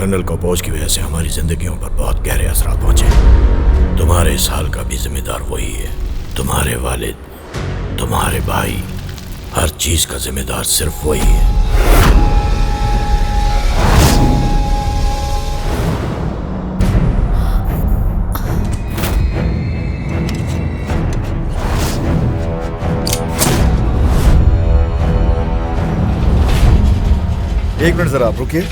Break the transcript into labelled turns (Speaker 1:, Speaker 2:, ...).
Speaker 1: Colonel कपोज की वजह से हमारी जिंदगियों पर बहुत गहरे असरात पहुंचे। तुम्हारे इस हाल का भी जिम्मेदार वही है। तुम्हारे वालिद, तुम्हारे भाई, हर चीज का जिम्मेदार सिर्फ वही है।
Speaker 2: एक मिनट जरा आप रुकिए।